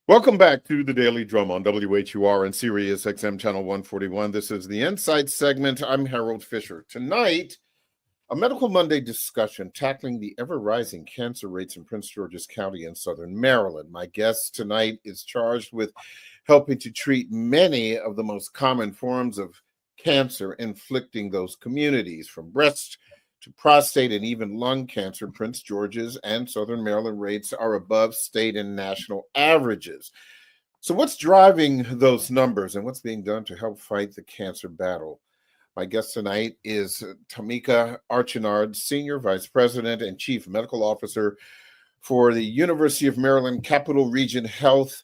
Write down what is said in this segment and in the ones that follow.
Welcome back to the Daily Drum on WHUR and Sirius XM Channel 141. This is the Insight segment. I'm Harold Fisher. Tonight, a Medical Monday discussion tackling the ever-rising cancer rates in Prince George's County in southern Maryland. My guest tonight is charged with helping to treat many of the most common forms of cancer inflicting those communities, from breast to prostate and even lung cancer. Prince George's and southern Maryland rates are above state and national averages. So what's driving those numbers and what's being done to help fight the cancer battle? My guest tonight is Tamika Archinard, Senior Vice President and Chief Medical Officer for the University of Maryland Capital Region Health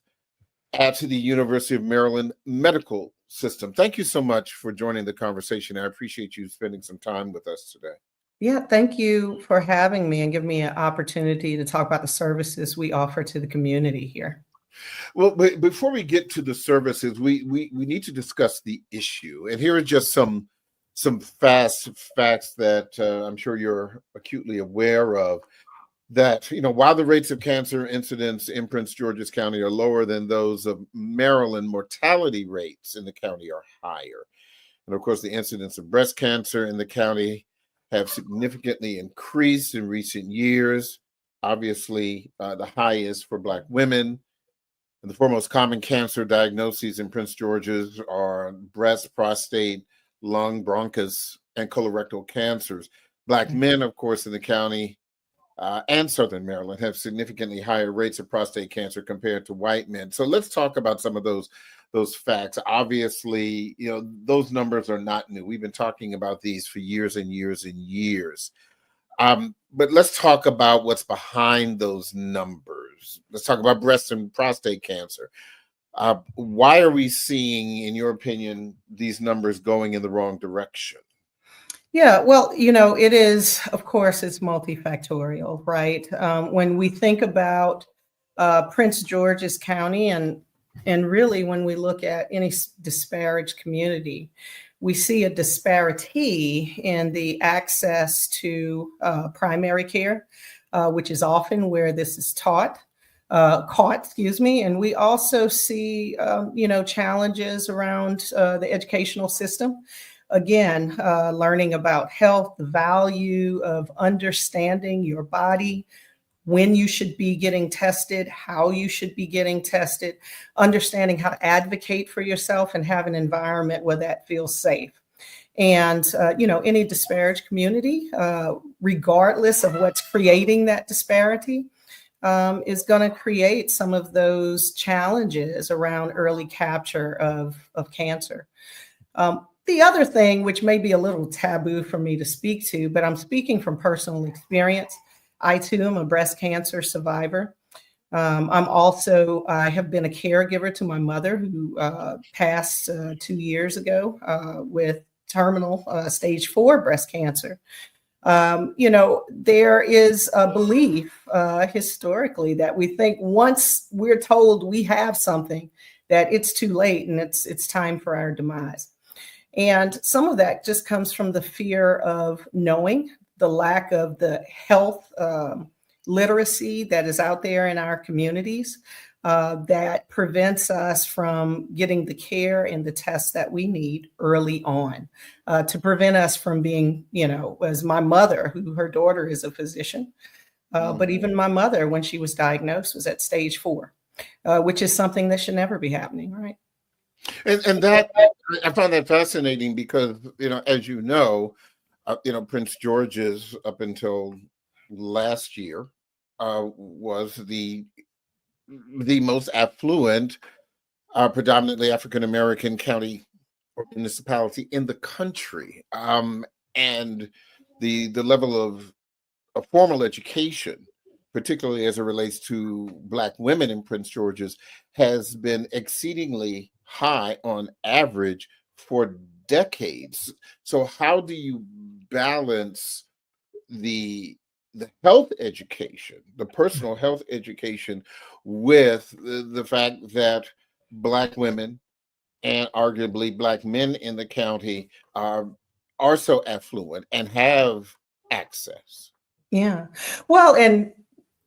at the University of Maryland Medical System. Thank you so much for joining the conversation. I appreciate you spending some time with us today. Yeah, thank you for having me and giving me an opportunity to talk about the services we offer to the community here. Well, before we get to the services, we need to discuss the issue. And here are just some fast facts that I'm sure you're acutely aware of. That, while the rates of cancer incidence in Prince George's County are lower than those of Maryland, mortality rates in the county are higher. And of course, the incidence of breast cancer in the county have significantly increased in recent years. Obviously, the highest for Black women. And the four most common cancer diagnoses in Prince George's are breast, prostate, lung, bronchus, and colorectal cancers. Black men, of course, in the county and southern Maryland have significantly higher rates of prostate cancer compared to white men. So let's talk about some of those facts. Obviously, those numbers are not new. We've been talking about these for years and years and years. But let's talk about what's behind those numbers. Let's talk about breast and prostate cancer. Why are we seeing, in your opinion, these numbers going in the wrong direction? Yeah, well, it is, of course, it's multifactorial, right? When we think about Prince George's County and really when we look at any disparaged community, we see a disparity in the access to primary care, which is often where this is caught, and we also see, challenges around the educational system. Again, learning about health, the value of understanding your body, when you should be getting tested, how you should be getting tested, understanding how to advocate for yourself and have an environment where that feels safe. And, any disparaged community, regardless of what's creating that disparity, is going to create some of those challenges around early capture of cancer. The other thing, which may be a little taboo for me to speak to, but I'm speaking from personal experience. I too am a breast cancer survivor. I have been a caregiver to my mother who passed 2 years ago with terminal stage 4 breast cancer. There is a belief historically that we think once we're told we have something, that it's too late and it's time for our demise. And some of that just comes from the fear of knowing, the lack of the health literacy that is out there in our communities that prevents us from getting the care and the tests that we need early on to prevent us from being, as my mother, who her daughter is a physician, but even my mother, when she was diagnosed, was at stage 4, which is something that should never be happening, right? And that, I find that fascinating because, as Prince George's up until last year was the most affluent, predominantly African-American county or municipality in the country. And the level of formal education, particularly as it relates to Black women in Prince George's, has been exceedingly high on average for decades. So how do you balance the health education, the personal health education, with the fact that Black women and arguably Black men in the county are so affluent and have access? Yeah. Well, and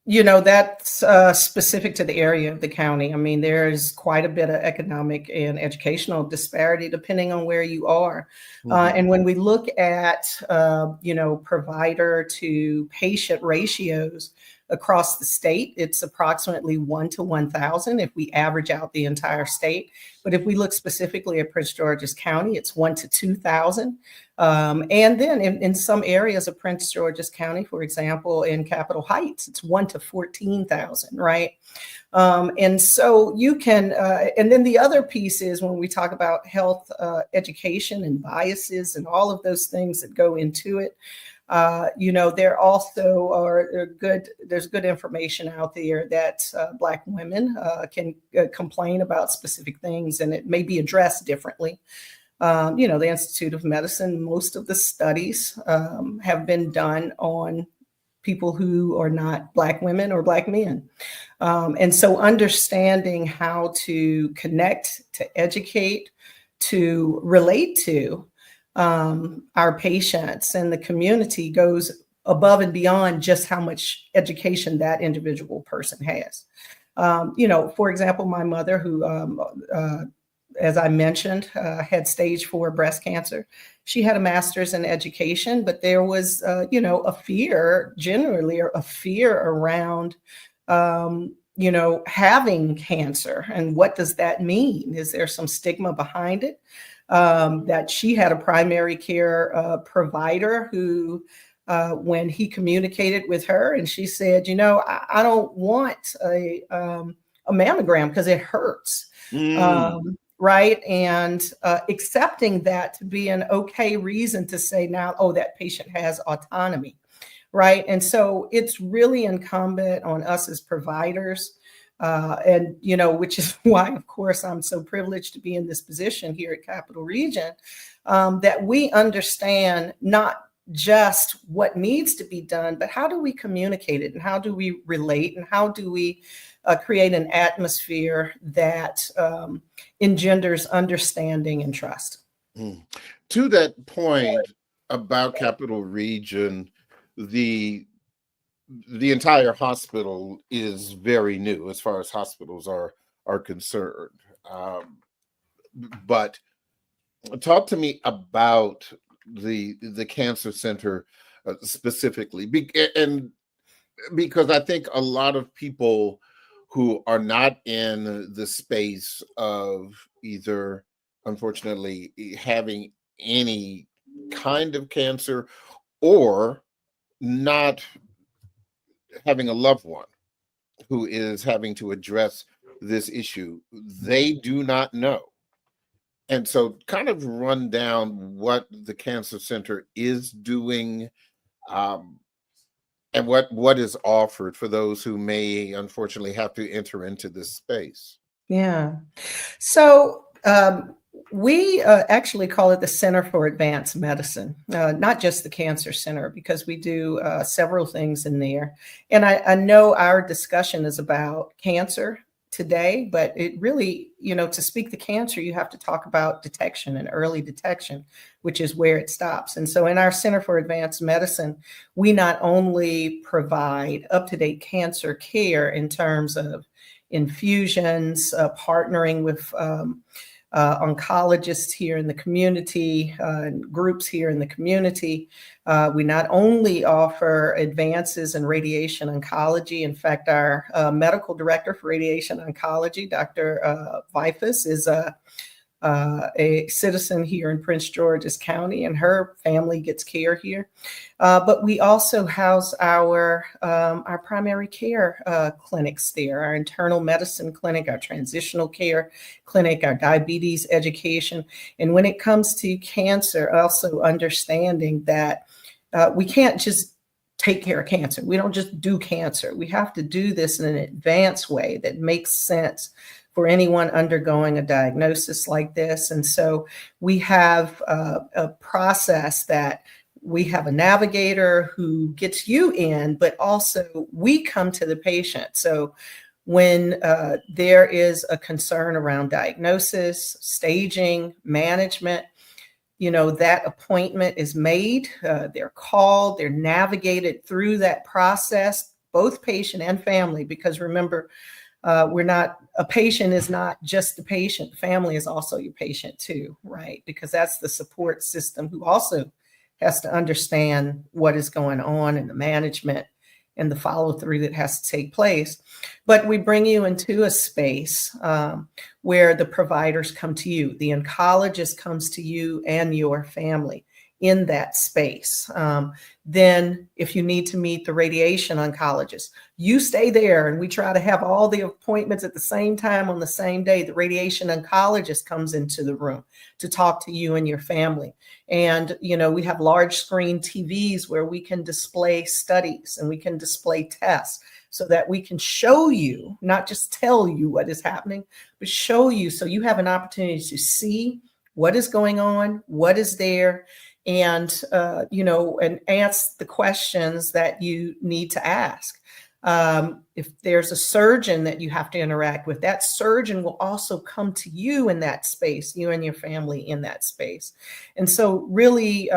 That's specific to the area of the county. I mean, there's quite a bit of economic and educational disparity depending on where you are. Mhm. And when we look at, provider to patient ratios across the state, it's approximately 1 to 1,000 if we average out the entire state. But if we look specifically at Prince George's County, it's 1 to 2,000. And then in some areas of Prince George's County, for example, in Capitol Heights, it's 1 to 14,000, right? And so you can, and then the other piece is when we talk about health education and biases and all of those things that go into it, there also there's good information out there that Black women can complain about specific things and it may be addressed differently. The Institute of Medicine, most of the studies have been done on people who are not Black women or Black men. And so understanding how to connect, to educate, to relate to our patients and the community goes above and beyond just how much education that individual person has. For example, my mother, who as I mentioned, had stage 4 breast cancer. She had a master's in education, but there was, a fear, generally, or a fear around, having cancer. And what does that mean? Is there some stigma behind it? That she had a primary care provider who, when he communicated with her, and she said, I don't want a mammogram because it hurts. Right. And accepting that to be an okay reason to say now, oh, that patient has autonomy. Right. And so it's really incumbent on us as providers. Which is why, of course, I'm so privileged to be in this position here at Capital Region, that we understand not just what needs to be done, but how do we communicate it and how do we relate and how do we create an atmosphere that engenders understanding and trust. To that point about Capital Region, the entire hospital is very new as far as hospitals are concerned. But talk to me about the cancer center specifically, and because I think a lot of people who are not in the space of either, unfortunately, having any kind of cancer or not having a loved one who is having to address this issue, they do not know. And so kind of run down what the Cancer Center is doing, and what is offered for those who may unfortunately have to enter into this space. Yeah. So we actually call it the Center for Advanced Medicine, not just the Cancer Center, because we do several things in there. And I know our discussion is about cancer today, but it really, to speak to cancer, you have to talk about detection and early detection, which is where it stops. And so in our Center for Advanced Medicine, we not only provide up-to-date cancer care in terms of infusions, partnering with oncologists here in the community, groups here in the community. We not only offer advances in radiation oncology. In fact, our medical director for radiation oncology, Dr. Vifus, is a citizen here in Prince George's County, and her family gets care here. But we also house our primary care clinics there, our internal medicine clinic, our transitional care clinic, our diabetes education. And when it comes to cancer, also understanding that we can't just take care of cancer. We don't just do cancer. We have to do this in an advanced way that makes sense for anyone undergoing a diagnosis like this. And so we have a process that we have a navigator who gets you in, but also we come to the patient. So when there is a concern around diagnosis, staging, management, that appointment is made, they're called, they're navigated through that process both patient and family, because remember, a patient is not just the patient. Family is also your patient too, right? Because that's the support system who also has to understand what is going on and the management and the follow through that has to take place. But we bring you into a space where the providers come to you, the oncologist comes to you and your family in that space. Then if you need to meet the radiation oncologist, you stay there, and we try to have all the appointments at the same time on the same day. The radiation oncologist comes into the room to talk to you and your family. And, we have large screen TVs where we can display studies and we can display tests so that we can show you, not just tell you what is happening, but show you so you have an opportunity to see what is going on, what is there, and and ask the questions that you need to ask. If there's a surgeon that you have to interact with, that surgeon will also come to you in that space, you and your family in that space. And so really,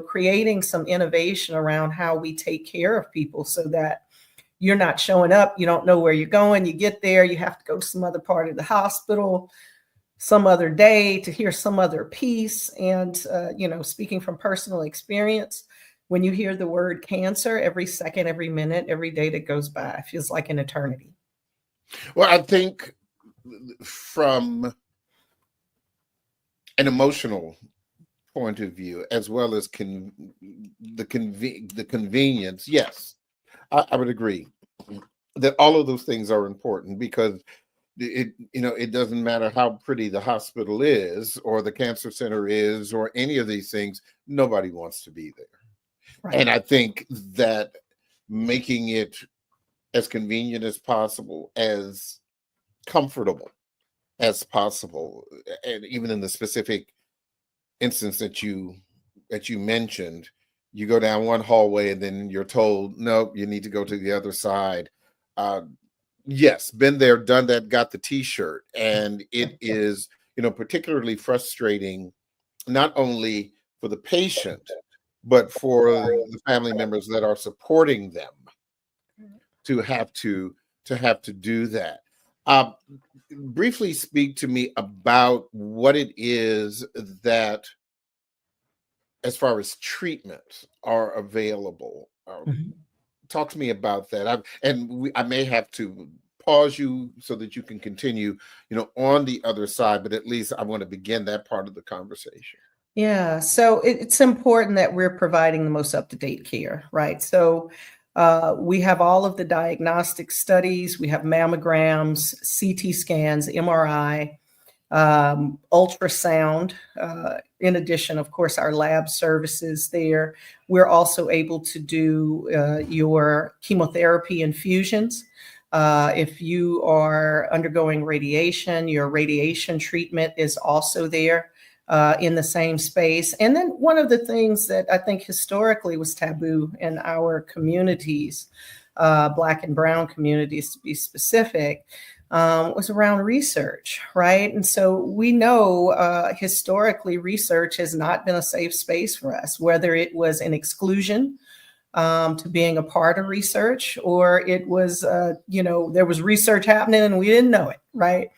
creating some innovation around how we take care of people so that you're not showing up, you don't know where you're going, you get there, you have to go to some other part of the hospital some other day to hear some other piece. And, speaking from personal experience, when you hear the word cancer, every second, every minute, every day that goes by feels like an eternity. Well, I think from an emotional point of view, as well as the convenience, yes, I would agree that all of those things are important, because it doesn't matter how pretty the hospital is or the cancer center is or any of these things, nobody wants to be there. Right. And I think that making it as convenient as possible, as comfortable as possible, and even in the specific instance that you mentioned, you go down one hallway and then you're told, no, you need to go to the other side. Yes, been there, done that, got the t-shirt. And it is, particularly frustrating, not only for the patient, but for the family members that are supporting them to have to do that. Briefly speak to me about what it is that, as far as treatments are available. Talk to me about that. I may have to pause you so that you can continue, on the other side, but at least I want to begin that part of the conversation. Yeah, so it's important that we're providing the most up-to-date care, right? So we have all of the diagnostic studies, we have mammograms, CT scans, MRI, ultrasound. In addition, of course, our lab services there. We're also able to do your chemotherapy infusions. If you are undergoing radiation, your radiation treatment is also there in the same space. And then one of the things that I think historically was taboo in our communities, Black and Brown communities to be specific, was around research, right? And so we know historically research has not been a safe space for us, whether it was an exclusion to being a part of research, or it was, there was research happening and we didn't know it, right?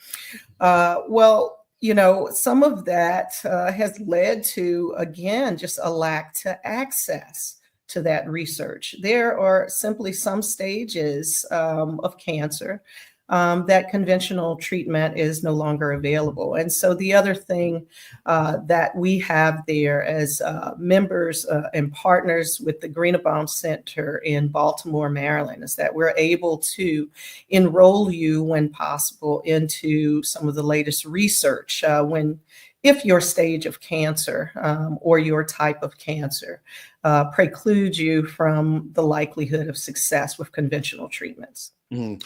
Some of that has led to, again, just a lack to access to that research. There are simply some stages of cancer that conventional treatment is no longer available. And so the other thing that we have there as members and partners with the Greenbaum Center in Baltimore, Maryland, is that we're able to enroll you when possible into some of the latest research if your stage of cancer or your type of cancer precludes you from the likelihood of success with conventional treatments. Mm.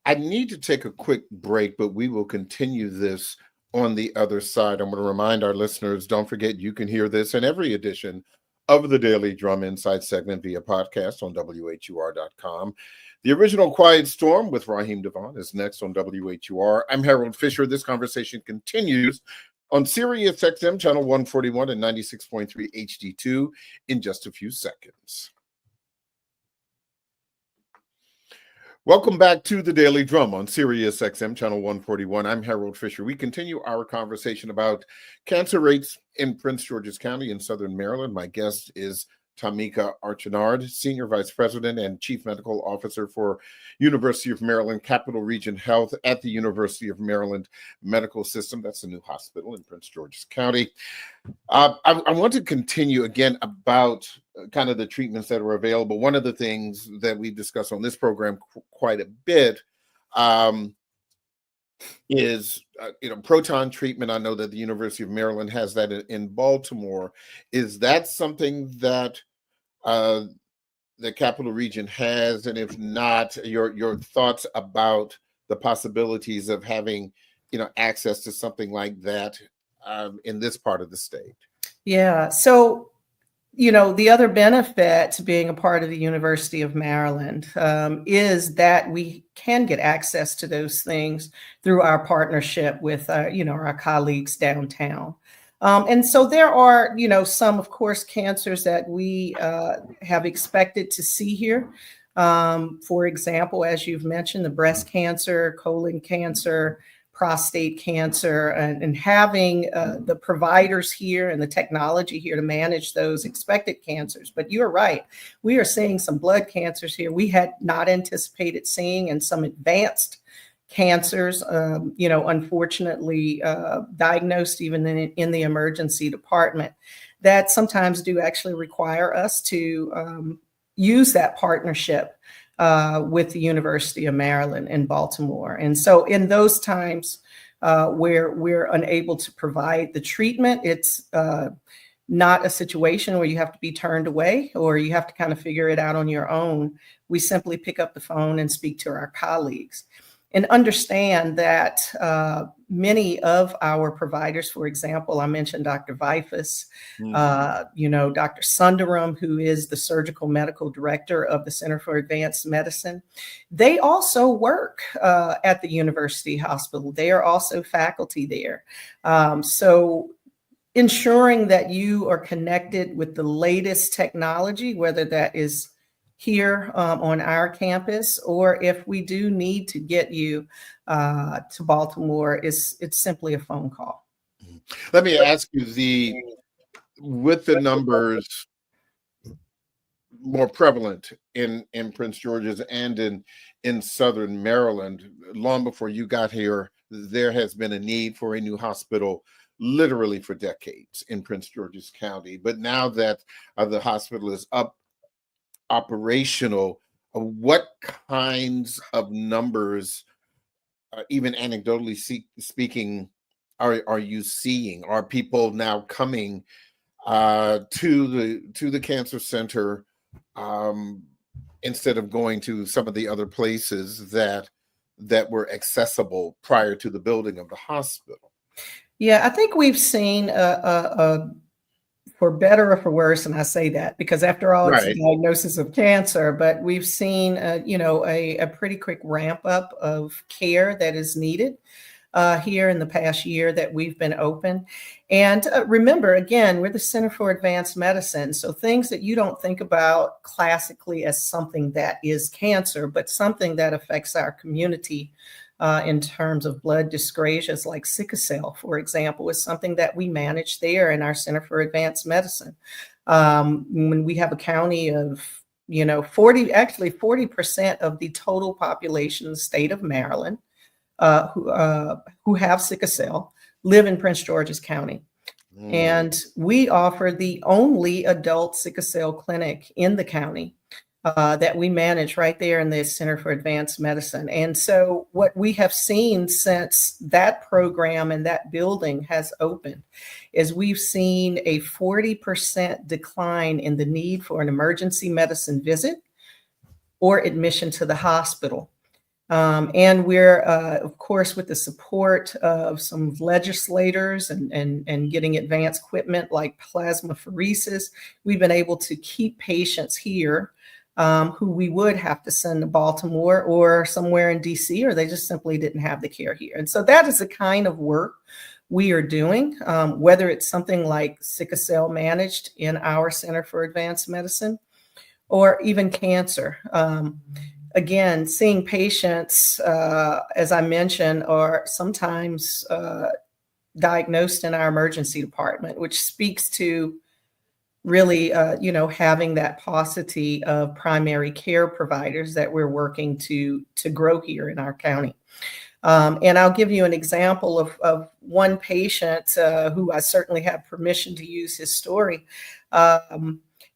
I need to take a quick break, but we will continue this on the other side. I'm going to remind our listeners, don't forget, you can hear this in every edition of the Daily Drum Insight segment via podcast on WHUR.com. The original Quiet Storm with Raheem Devon is next on WHUR. I'm Harold Fisher. This conversation continues on Sirius XM channel 141 and 96.3 HD2 in just a few seconds. Welcome back to the Daily Drum on Sirius XM Channel 141. I'm Harold Fisher. We continue our conversation about cancer rates in Prince George's County in Southern Maryland. My guest is Tamika Archinard, Senior Vice President and Chief Medical Officer for University of Maryland Capital Region Health at the University of Maryland Medical System. That's a new hospital in Prince George's County. I want to continue again about kind of the treatments that are available. One of the things that we discuss on this program quite a bit is proton treatment. I know that the University of Maryland has that in Baltimore. Is that something that the Capital Region has? And if not, your thoughts about the possibilities of having access to something like that in this part of the state? Yeah. So, the other benefit to being a part of the University of Maryland is that we can get access to those things through our partnership with, our colleagues downtown. And so there are, some, of course, cancers that we have expected to see here. For example, as you've mentioned, the breast cancer, colon cancer, prostate cancer, and having the providers here and the technology here to manage those expected cancers. But you're right, we are seeing some blood cancers here we had not anticipated seeing, and some advanced cancers, unfortunately diagnosed even in the emergency department, that sometimes do actually require us to use that partnership with the University of Maryland in Baltimore. And so in those times where we're unable to provide the treatment, it's not a situation where you have to be turned away or you have to kind of figure it out on your own. We simply pick up the phone and speak to our colleagues and understand that many of our providers, for example, I mentioned Dr. Vifus, Dr. Sundaram, who is the surgical medical director of the Center for Advanced Medicine. They also work at the University Hospital. They are also faculty there. So ensuring that you are connected with the latest technology, whether that is here on our campus, or if we do need to get you to Baltimore, it's simply a phone call. Let me ask you, with the numbers more prevalent in Prince George's and in Southern Maryland, long before you got here, there has been a need for a new hospital literally for decades in Prince George's County. But now that the hospital is up operational, what kinds of numbers, even anecdotally speaking, are you seeing? Are people now coming to the cancer center instead of going to some of the other places that were accessible prior to the building of the hospital? Yeah, I think we've seen for better or for worse, and I say that because after all, it's a diagnosis of cancer, but we've seen, a pretty quick ramp up of care that is needed here in the past year that we've been open. And remember, again, we're the Center for Advanced Medicine, so things that you don't think about classically as something that is cancer, but something that affects our community in terms of blood dyscrasias like sickle cell, for example, is something that we manage there in our Center for Advanced Medicine. When we have a county of, 40% of the total population of the state of Maryland who have sickle cell live in Prince George's County. And we offer the only adult sickle cell clinic in the county that we manage right there in the Center for Advanced Medicine. And so what we have seen since that program and that building has opened is we've seen a 40% decline in the need for an emergency medicine visit or admission to the hospital. And we're, of course, with the support of some legislators and getting advanced equipment like plasmapheresis, we've been able to keep patients here who we would have to send to Baltimore or somewhere in DC, or they just simply didn't have the care here. And so that is the kind of work we are doing, whether it's something like sickle cell managed in our Center for Advanced Medicine, or even cancer. again, seeing patients, as I mentioned, are sometimes diagnosed in our emergency department, which speaks to really, having that paucity of primary care providers that we're working to grow here in our county. And I'll give you an example of one patient who I certainly have permission to use his story.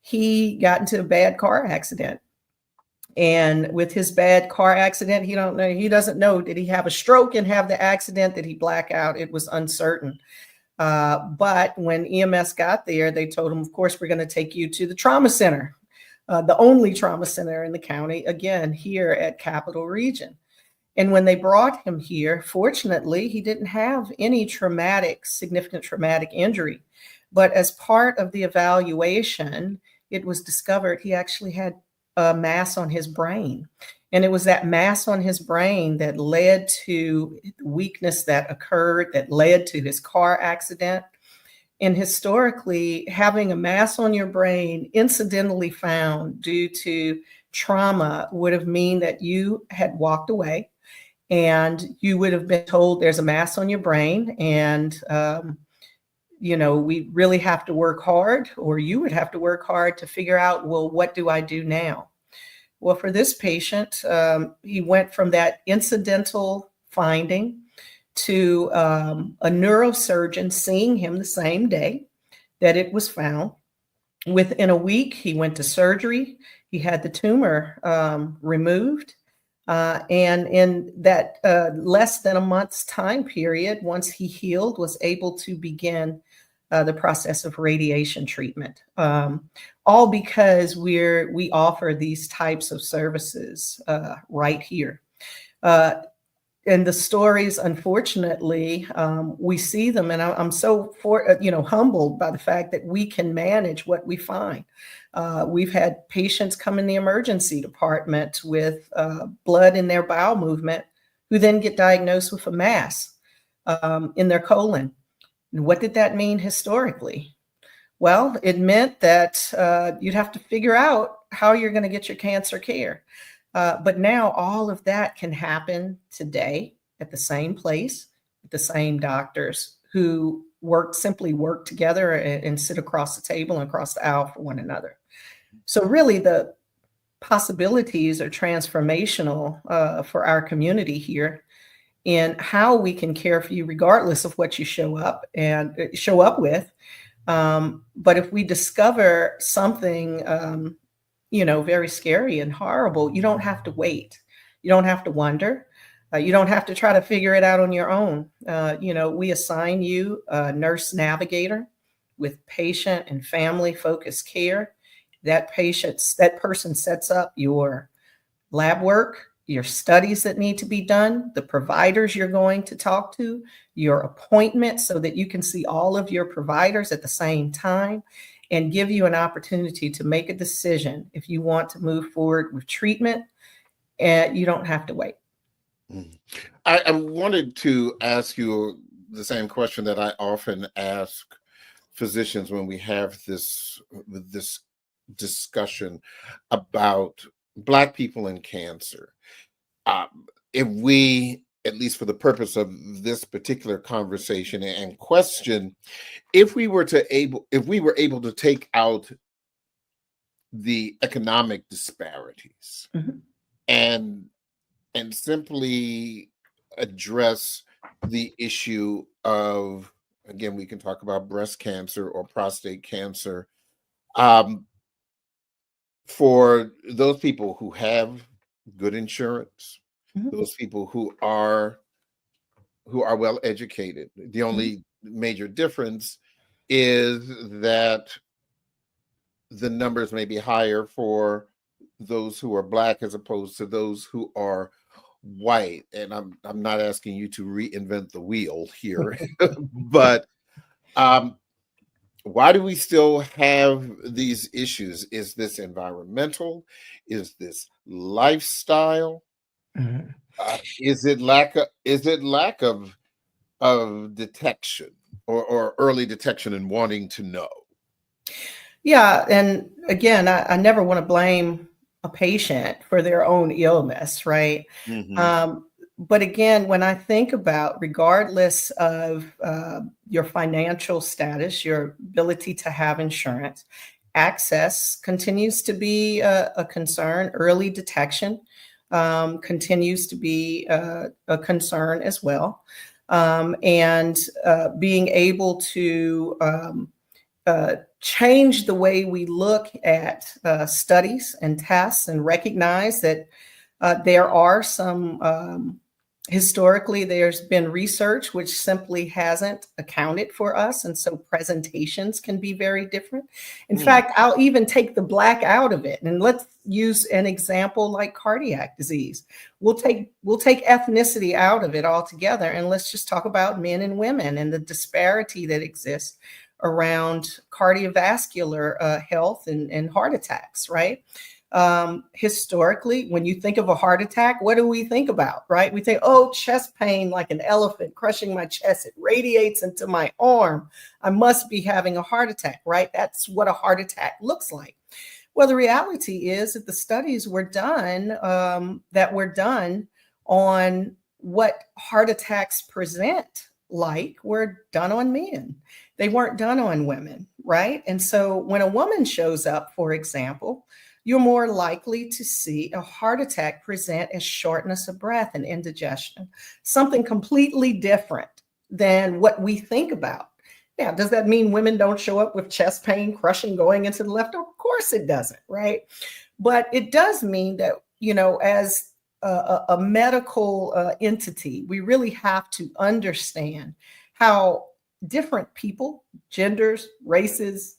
He got into a bad car accident. And with his bad car accident, he doesn't know, did he have a stroke and have the accident? Did he black out? It was uncertain. But when EMS got there, they told him, of course, we're going to take you to the trauma center, the only trauma center in the county, again, here at Capital Region. And when they brought him here, fortunately, he didn't have any significant traumatic injury. But as part of the evaluation, it was discovered he actually had a mass on his brain. And it was that mass on his brain that led to weakness that occurred, that led to his car accident. And historically, having a mass on your brain incidentally found due to trauma would have mean that you had walked away and you would have been told there's a mass on your brain and, we really have to work hard, or you would have to work hard to figure out, well, what do I do now? Well, for this patient, he went from that incidental finding to a neurosurgeon seeing him the same day that it was found. Within a week, he went to surgery. He had the tumor removed. And in that less than a month's time period, once he healed, was able to begin the process of radiation treatment, all because we offer these types of services right here. And the stories, unfortunately, we see them, and I'm so humbled by the fact that we can manage what we find. We've had patients come in the emergency department with blood in their bowel movement, who then get diagnosed with a mass in their colon. And what did that mean historically? Well, it meant that you'd have to figure out how you're going to get your cancer care. But now all of that can happen today at the same place, with the same doctors who simply work together and sit across the table and across the aisle for one another. So really the possibilities are transformational for our community here in how we can care for you regardless of what you show up with. But if we discover something, very scary and horrible, you don't have to wait. You don't have to wonder. You don't have to try to figure it out on your own. We assign you a nurse navigator with patient and family focused care. That person sets up your lab work, your studies that need to be done, the providers you're going to talk to, your appointments so that you can see all of your providers at the same time, and give you an opportunity to make a decision if you want to move forward with treatment, and you don't have to wait. I wanted to ask you the same question that I often ask physicians when we have this discussion about Black people and cancer. If we, at least for the purpose of this particular conversation and question, if we were able to take out the economic disparities, mm-hmm. and simply address the issue of, again, we can talk about breast cancer or prostate cancer, for those people who have good insurance, mm-hmm. those people who are well educated. The only major difference is that the numbers may be higher for those who are Black as opposed to those who are white. And I'm not asking you to reinvent the wheel here, but why do we still have these issues? Is this environmental? Is this lifestyle? Mm-hmm. Is it lack of detection or early detection and wanting to know? Yeah, and again, I never want to blame a patient for their own illness, right? Hmm. But again, when I think about, regardless of your financial status, your ability to have insurance, access continues to be a concern. Early detection continues to be a concern as well. And being able to change the way we look at studies and tests and recognize that there are some, historically, there's been research which simply hasn't accounted for us. And so presentations can be very different. In fact, I'll even take the Black out of it. And let's use an example like cardiac disease. We'll take ethnicity out of it altogether. And let's just talk about men and women and the disparity that exists around cardiovascular health and heart attacks, right? Historically, when you think of a heart attack, what do we think about, right? We think, oh, chest pain like an elephant crushing my chest. It radiates into my arm. I must be having a heart attack, right? That's what a heart attack looks like. Well, the reality is that the studies were done on what heart attacks present like were done on men. They weren't done on women, right? And so when a woman shows up, for example, you're more likely to see a heart attack present as shortness of breath and indigestion, something completely different than what we think about. Now, does that mean women don't show up with chest pain, crushing, going into the left? Of course it doesn't, right? But it does mean that, as a medical entity, we really have to understand how different people, genders, races,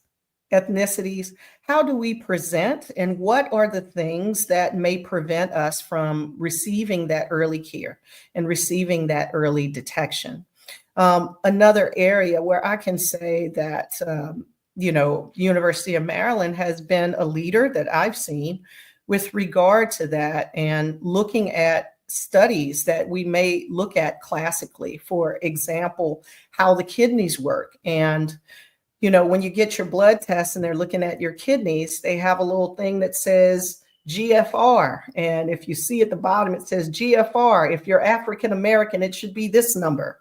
ethnicities, how do we present, and what are the things that may prevent us from receiving that early care and receiving that early detection. Another area where I can say that, University of Maryland has been a leader that I've seen with regard to that, and looking at studies that we may look at classically, for example, how the kidneys work. And when you get your blood test and they're looking at your kidneys, they have a little thing that says GFR. And if you see at the bottom, it says GFR. If you're African American, it should be this number,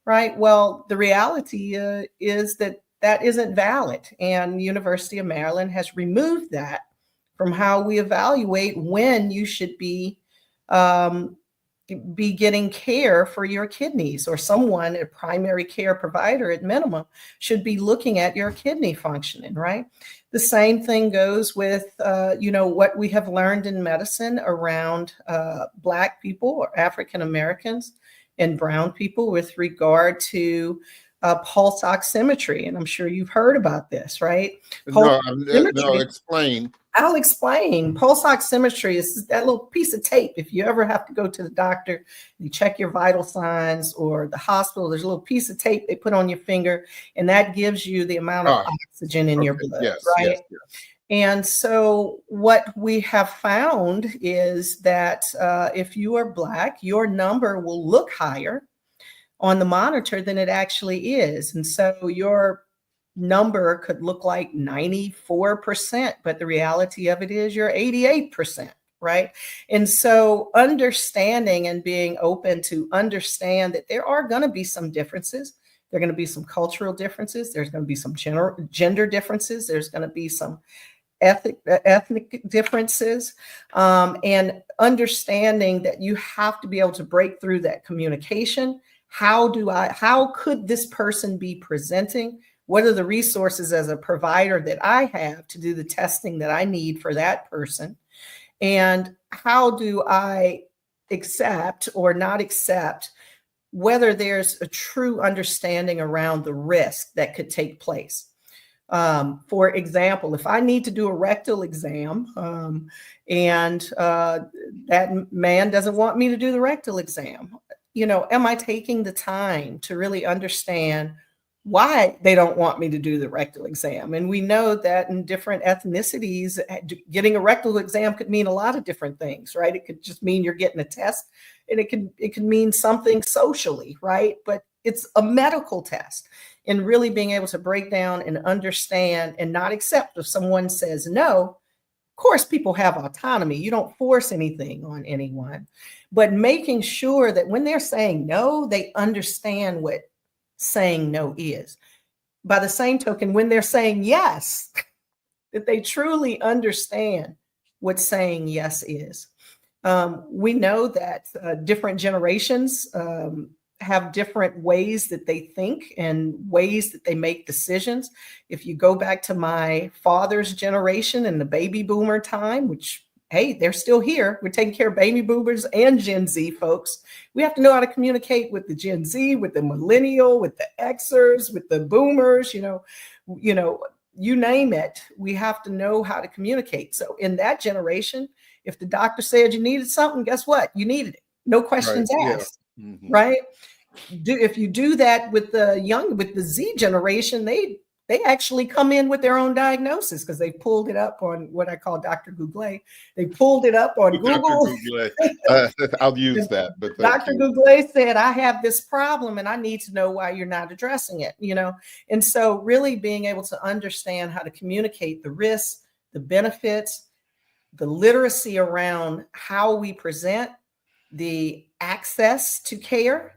right? Well, the reality is that isn't valid. And University of Maryland has removed that from how we evaluate when you should be getting care for your kidneys, or someone, a primary care provider at minimum, should be looking at your kidney functioning, right? The same thing goes with, what we have learned in medicine around Black people or African Americans and brown people with regard to pulse oximetry. And I'm sure you've heard about this, right? No, explain. I'll explain. Pulse oximetry is that little piece of tape. If you ever have to go to the doctor, you check your vital signs, or the hospital, there's a little piece of tape they put on your finger, and that gives you the amount of oxygen in your blood, right? Yes. And so what we have found is that if you are Black, your number will look higher on the monitor than it actually is. And so your number could look like 94%, but the reality of it is you're 88%, right? And so understanding and being open to understand that there are going to be some differences. There are going to be some cultural differences. There's going to be some gender differences. There's going to be some ethnic differences, and understanding that you have to be able to break through that communication. How could this person be presenting? What are the resources as a provider that I have to do the testing that I need for that person? And how do I accept or not accept whether there's a true understanding around the risk that could take place? For example, if I need to do a rectal exam and that man doesn't want me to do the rectal exam, am I taking the time to really understand why they don't want me to do the rectal exam? And we know that in different ethnicities, getting a rectal exam could mean a lot of different things, right? It could just mean you're getting a test, and it could mean something socially, right? But it's a medical test, and really being able to break down and understand and not accept if someone says no, Of course, people have autonomy. You don't force anything on anyone, but making sure that when they're saying no, they understand what saying no is. By the same token, when they're saying yes, that they truly understand what saying yes is. We know that different generations have different ways that they think and ways that they make decisions. If you go back to my father's generation and the baby boomer time, which, hey, they're still here. We're taking care of baby boomers and Gen Z folks. We have to know how to communicate with the Gen Z, with the millennial, with the Xers, with the boomers, you name it. We have to know how to communicate. So in that generation, if the doctor said you needed something, guess what? You needed it. No questions asked, right? If you do that with the Z generation, they actually come in with their own diagnosis because they pulled it up on what I call Dr. Google. They pulled it up on Google. I'll use that. But Dr. Google said, I have this problem and I need to know why you're not addressing it, And so really being able to understand how to communicate the risks, the benefits, the literacy around how we present, the access to care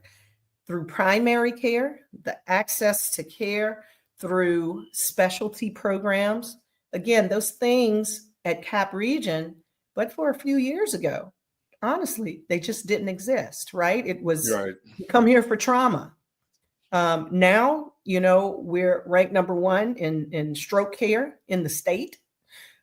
through primary care, the access to care through specialty programs. Again, those things at Cap Region, but for a few years ago, honestly, they just didn't exist, right? It was You come here for trauma. Now, we're ranked number 1 in stroke care in the state.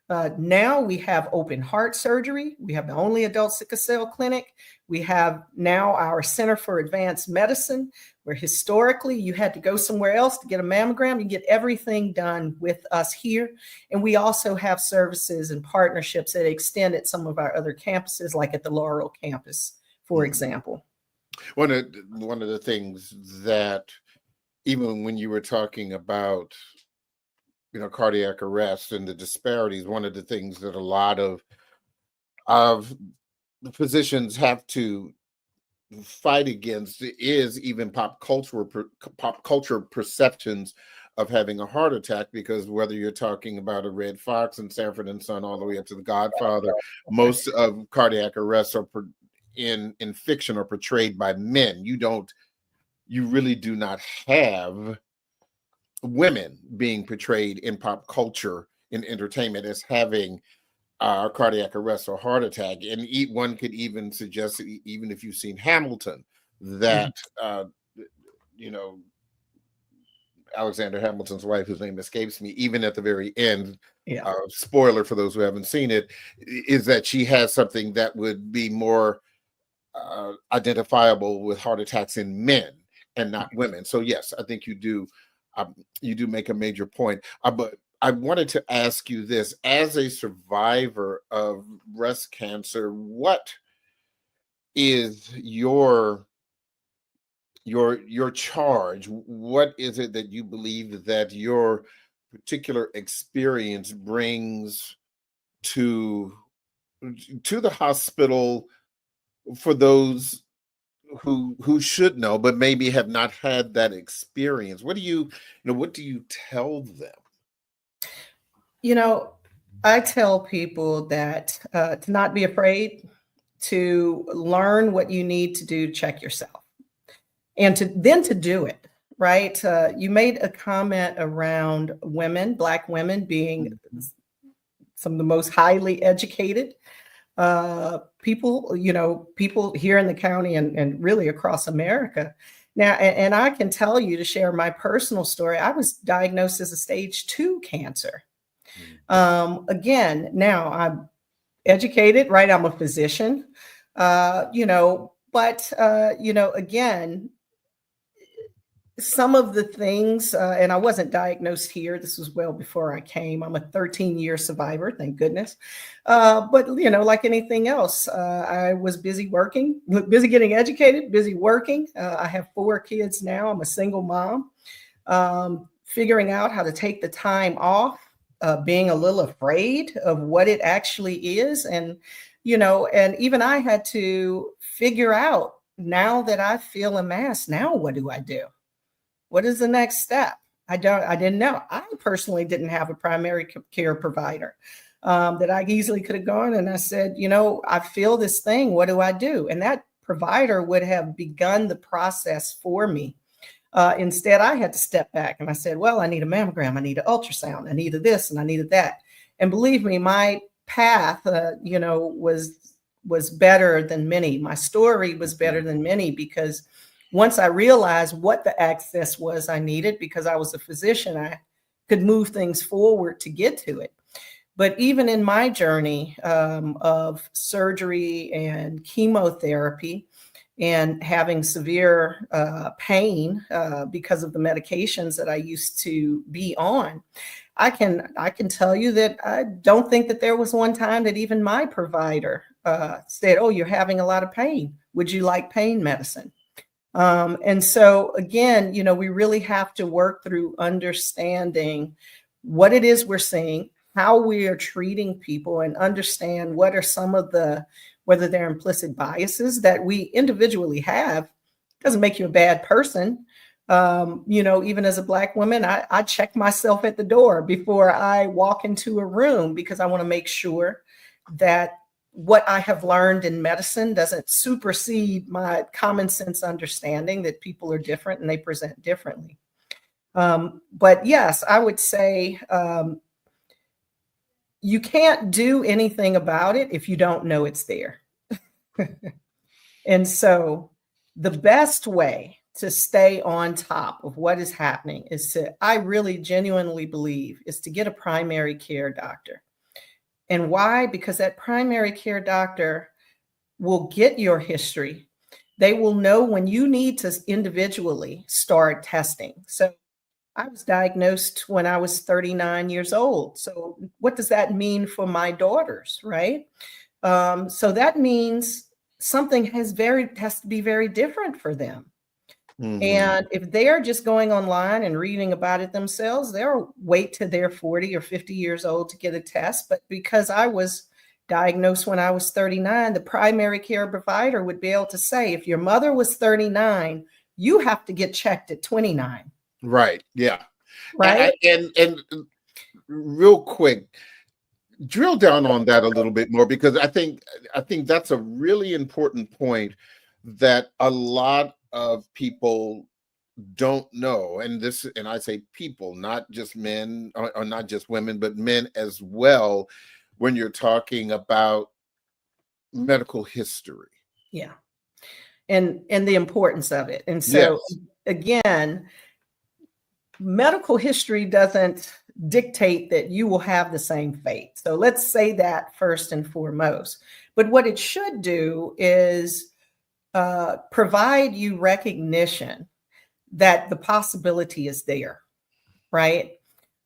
Now we have open heart surgery. We have the only adult sickle cell clinic. We have now our Center for Advanced Medicine, where historically you had to go somewhere else to get a mammogram. You get everything done with us here. And we also have services and partnerships that extend at some of our other campuses, like at the Laurel campus, for example. One of the things that, even when you were talking about cardiac arrest and the disparities, one of the things that a lot of the physicians have to fight against is even pop culture perceptions of having a heart attack, because whether you're talking about a Red Fox and Sanford and Son all the way up to The Godfather, most of cardiac arrests are in fiction or portrayed by men. You really do not have women being portrayed in pop culture, in entertainment, as having cardiac arrest or heart attack. And one could even suggest, even if you've seen Hamilton, that Alexander Hamilton's wife, whose name escapes me, even at the very end, spoiler for those who haven't seen it, is that she has something that would be more identifiable with heart attacks in men and not women. So yes, I think you do make a major point. But I wanted to ask you this: as a survivor of breast cancer, what is your charge? What is it that you believe that your particular experience brings to the hospital for those who should know but maybe have not had that experience? What do you tell them? I tell people that to not be afraid, to learn what you need to do to check yourself, and to do it, right? You made a comment around women, Black women, being some of the most highly educated people here in the county and really across America. Now, and I can tell you, to share my personal story, I was diagnosed as a stage 2 cancer. Again, now I'm educated, right? I'm a physician, but again, some of the things, and I wasn't diagnosed here. This was well before I came. I'm a 13-year survivor, thank goodness. But, like anything else, I was busy working, busy getting educated, busy working. I have 4 kids now. I'm a single mom, figuring out how to take the time off, being a little afraid of what it actually is. And, and even I had to figure out, now that I feel a mass, now what do I do? What is the next step? I didn't know. I personally didn't have a primary care provider. that I easily could have gone. And I said, I feel this thing. What do I do? And that provider would have begun the process for me. Instead, I had to step back and I said, well, I need a mammogram. I need an ultrasound. I needed this and I needed that. And believe me, my path, was better than many. My story was better than many, because once I realized what the access was I needed, because I was a physician, I could move things forward to get to it. But even in my journey of surgery and chemotherapy and having severe pain because of the medications that I used to be on, I can tell you that I don't think that there was one time that even my provider said, oh, you're having a lot of pain. Would you like pain medicine? And so again, we really have to work through understanding what it is we're seeing, how we are treating people, and understand what are some of whether they're implicit biases that we individually have. Doesn't make you a bad person. Even as a Black woman, I check myself at the door before I walk into a room, because I want to make sure that what I have learned in medicine doesn't supersede my common sense understanding that people are different and they present differently. But yes, I would say you can't do anything about it if you don't know it's there. And so the best way to stay on top of what is happening I really genuinely believe, is to get a primary care doctor. And why? Because that primary care doctor will get your history. They will know when you need to individually start testing. So I was diagnosed when I was 39 years old. So what does that mean for my daughters, right? So that means something has to be very different for them. Mm-hmm. And if they're just going online and reading about it themselves, they'll wait till they're 40 or 50 years old to get a test. But because I was diagnosed when I was 39, the primary care provider would be able to say, if your mother was 39, you have to get checked at 29. Right. Yeah. Right. And real quick, drill down on that a little bit more, because I think that's a really important point that a lot of people don't know. And I say people, not just men or not just women, but men as well, when you're talking about medical history. Yeah. And the importance of it. And so again, medical history doesn't dictate that you will have the same fate. So let's say that first and foremost. But what it should do is provide you recognition that the possibility is there, right?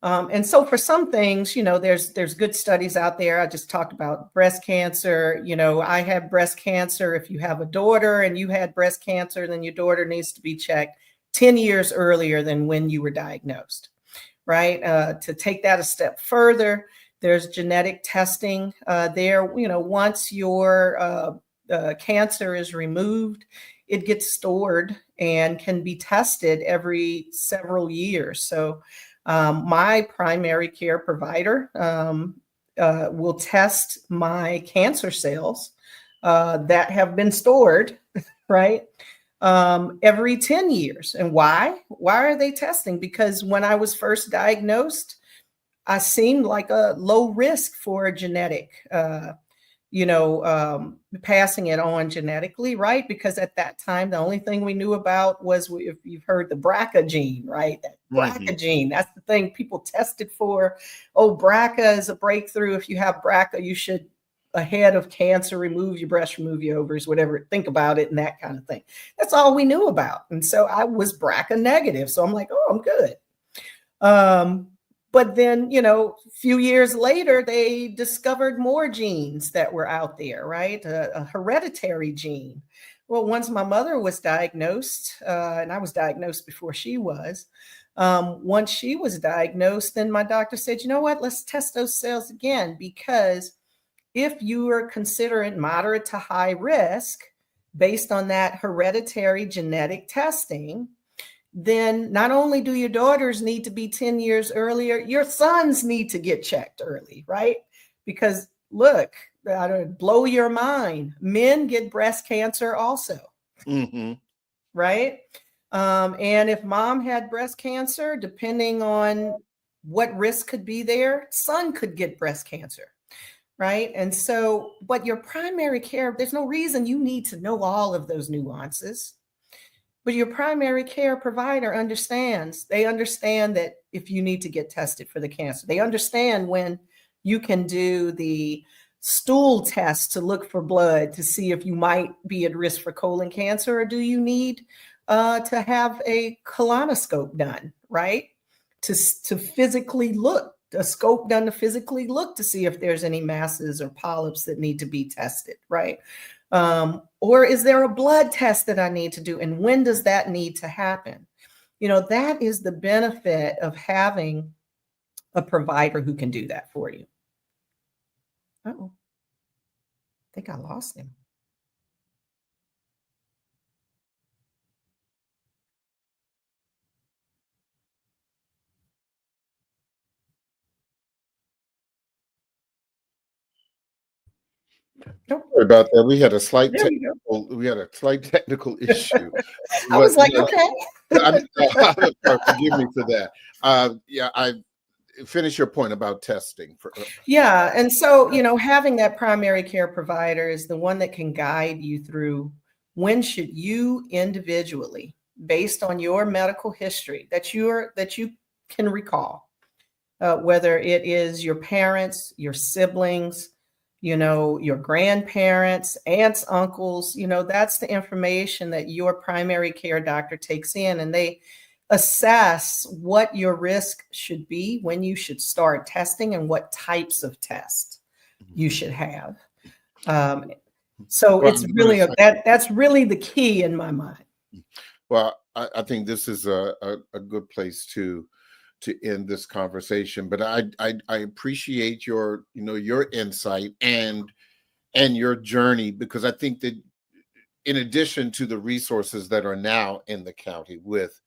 And so for some things, there's good studies out there. I just talked about breast cancer. I had breast cancer. If you have a daughter and you had breast cancer, then your daughter needs to be checked 10 years earlier than when you were diagnosed, right? To take that a step further, there's genetic testing there. Once your cancer is removed, it gets stored and can be tested every several years. So my primary care provider will test my cancer cells that have been stored, right? Every 10 years. And why? Why are they testing? Because when I was first diagnosed, I seemed like a low risk for a genetic, passing it on genetically, right? Because at that time, the only thing we knew about was, if you've heard, the BRCA gene, right? That BRCA gene, that's the thing people tested for. Oh, BRCA is a breakthrough. If you have BRCA, you should, ahead of cancer, remove your breast, remove your ovaries, whatever, think about it, and that kind of thing. That's all we knew about. And so I was BRCA negative. So I'm like, oh, I'm good. But then, a few years later, they discovered more genes that were out there, right? A hereditary gene. Well, once my mother was diagnosed, and I was diagnosed before she was, once she was diagnosed, then my doctor said, you know what, let's test those cells again, because if you are considered moderate to high risk based on that hereditary genetic testing, then not only do your daughters need to be 10 years earlier, your sons need to get checked early, right? Because look, that'll blow your mind. Men get breast cancer also, Mm-hmm. right? And if mom had breast cancer, depending on what risk could be there, son could get breast cancer, right? And so, but your primary care, there's no reason you need to know all of those nuances. But your primary care provider understands. They understand that if you need to get tested for the cancer, they understand when you can do the stool test to look for blood to see if you might be at risk for colon cancer, or do you need to have a colonoscope done, right? To physically look, a scope done to physically look to see if there's any masses or polyps that need to be tested, right? Or is there a blood test that I need to do? And when does that need to happen? You know, that is the benefit of having a provider who can do that for you. Oh, I think I lost him. Nope. Sorry about that. We had a There you go. technical issue. I was like, But, okay. forgive me for that. Yeah, I finish your point about testing. Yeah. And so, you know, having that primary care provider is the one that can guide you through when should you individually, based on your medical history that you can recall, whether it is your parents, your siblings, you know, your grandparents, aunts, uncles, you know, that's the information that your primary care doctor takes in, and they assess what your risk should be, when you should start testing, and what types of tests you should have. So Well, it's really that's really the key in my mind. Well, I think this is a good place to end this conversation. But I appreciate your insight and your journey, because I think that in addition to the resources that are now in the county with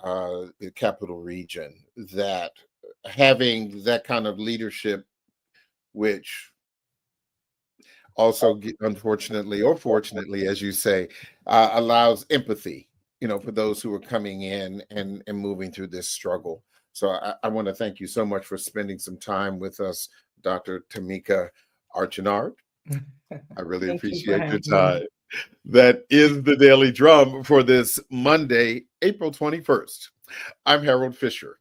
the capital region, that having that kind of leadership, which also, unfortunately or fortunately, as you say, allows empathy, for those who are coming in and moving through this struggle. So I want to thank you so much for spending some time with us, Dr. Tamika Archinard. I really appreciate your time. That is the Daily Drum for this Monday, April 21st. I'm Harold Fisher.